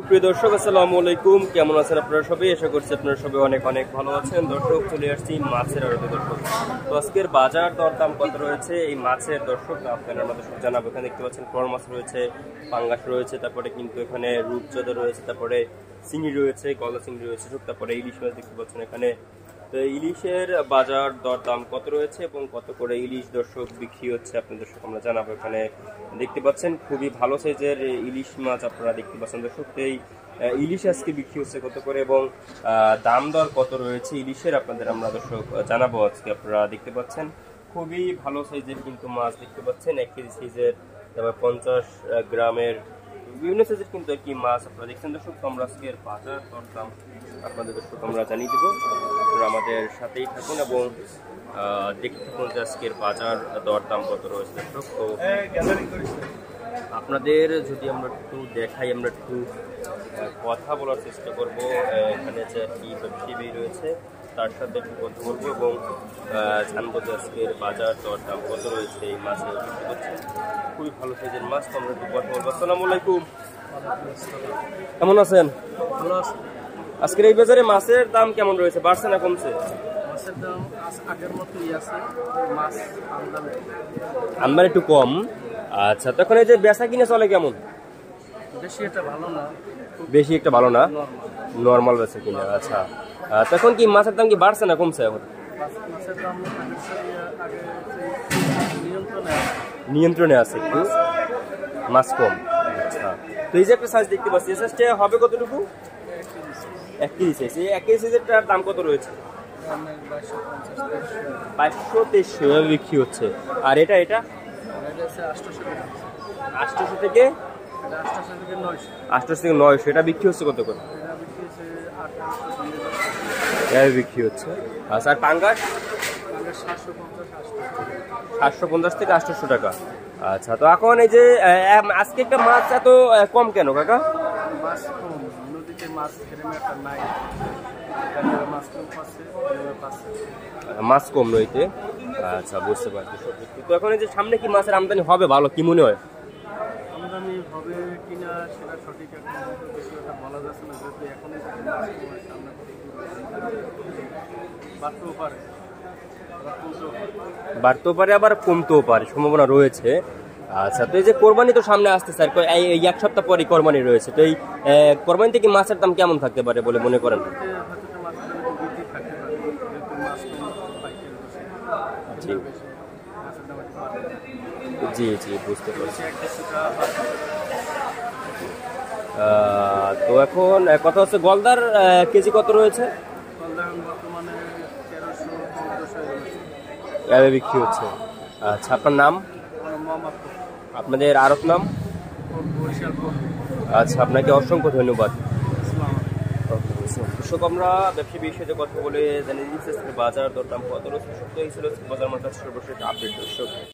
প্রিয় দর্শক, আসসালামু আলাইকুম। কেমন আছেন আপনারা সবাই? আশা করছি আপনারা সবাই অনেক অনেক ভালো আছেন। দর্শক, চলে আসছি মাছের আড়তে। দর্শক, তো আজকের বাজার দরদাম কত রয়েছে এই মাছের, দর্শক আপনারা আমাদের সব জানাবো। এখানে দেখতে পাচ্ছেন কর মাছ রয়েছে, পাঙ্গাস রয়েছে, তারপরে কিন্তু এখানে রূপচাঁদা রয়েছে, তারপরে চিংড়ি রয়েছে, গলদা চিংড়ি রয়েছে, তারপরে ইলিশ মাছ দেখতে পাচ্ছেন এখানে। তো ইলিশের বাজার দরদাম কত রয়েছে এবং কত করে ইলিশ দর্শক বিক্রি হচ্ছে আপনাদের দর্শক আমরা জানাবো। এখানে দেখতে পাচ্ছেন খুবই ভালো সাইজের ইলিশ মাছ আপনারা দেখতে পাচ্ছেন দর্শক। এই ইলিশ আজকে বিক্রি হচ্ছে কত করে এবং দাম দর কত রয়েছে ইলিশের আপনাদের আমরা দর্শক জানাবো আজকে। আপনারা দেখতে পাচ্ছেন খুবই ভালো সাইজের কিন্তু মাছ দেখতে পাচ্ছেন, 1 কেজি সাইজের, তারপর 50 গ্রামের বিভিন্ন সাইজের কিন্তু আর কি মাছ আপনারা দেখছেন দর্শক। তো আমরা আজকের বাজার দরদাম আপনাদের দর্শক আমরা জানিয়ে দেবো। আপনারা আমাদের সাথেই থাকুন এবং দেখতে থাকুন যে আজকের বাজার দরদাম কত রয়েছে দর্শক। তো আপনাদের যদি আমরা একটু দেখাই, আমরা একটু কথা বলার চেষ্টা করব। এখানে যে কি ব্যবসায়ী রয়েছে তার সাথে একটু কথা বলবো এবং জানবো যে আজকের বাজার দরদাম কত রয়েছে এই মাছের। দেখতে পাচ্ছেন খুবই ভালো সাইজের মাছ, তো আমরা একটু কথা বলবো। আসসালামু আলাইকুম, কেমন আছেন? ভালো আছে। আজকের এই বাজারে মাছের দাম কেমন রয়েছে, বাড়ছে না কমছে? মাছের দাম আগের মতোই আছে, মাছ আমদানি একটু কম। আচ্ছা, তখন এই যে বেচা কিনে চলে কেমন? বেশি একটা ভালো না, বেশি একটা ভালো না, নরমাল বেচা কিনে। আচ্ছা, তখন কি মাছের দাম কি বাড়ছে না কমছে এখন? মাছের দাম আগে নিয়ন্ত্রণে আছে, একটু মাছ কম। আচ্ছা, তো এই যে একটা সাইজ দেখতে পাচ্ছি, এই সাইজটা হবে কতটুকু? 1 কেজি সাইজ। এই 1 কেজি সাইজের দাম কত রয়েছে? 2200-2300 বিক্রি হচ্ছে। আর এটা 800 থেকে 900 এটা বিক্রি হচ্ছে কত করে? বিক্রি হচ্ছে। আচ্ছা, আর পাঙ্গাস 750 থেকে 800 টাকা। আচ্ছা, তো এখন এই যে আজকে একটা মাছ এত কম কেন কাকা? মাছ কম, নদীতে মাছ নাই, মাছ কম নইতে। আচ্ছা, বুঝতে পারছি। তো এখন এই যে সামনে কি মাছের আমদানি হবে ভালো, কি মনে হয়? আমদানি হবে কিনা সেটা সঠিক এখন বেশি কথা বলা যাচ্ছে না, যেহেতু এখনই সামনে বাড়তেও পারে আবার কমতেও পারে, সম্ভাবনা রয়েছে। আচ্ছা, তো এই যে কোরবানি তো সামনে আসতে স্যার, এই 1 সপ্তাহ পরে কোরবানি রয়েছে, তো এই কোরবানি থেকে মাছের দাম কেমন থাকতে পারে বলে মনে করেন? জি জি, বুঝতে পারছি। তো এখন কথা হচ্ছে গলদার কেজি কত রয়েছে? বিক্রি হচ্ছে। আচ্ছা, আপনার নাম? আপনাদের আরব নাম? আচ্ছা, আপনাকে অসংখ্য ধন্যবাদ। দর্শক, আমরা ব্যবসায়ী বিষয়ে কথা বলে জানিয়ে দিচ্ছি বাজার দরদাম কত রয়েছে। এই ছিল বাজার মার্কেট সর্বশেষ আপডেট দর্শক।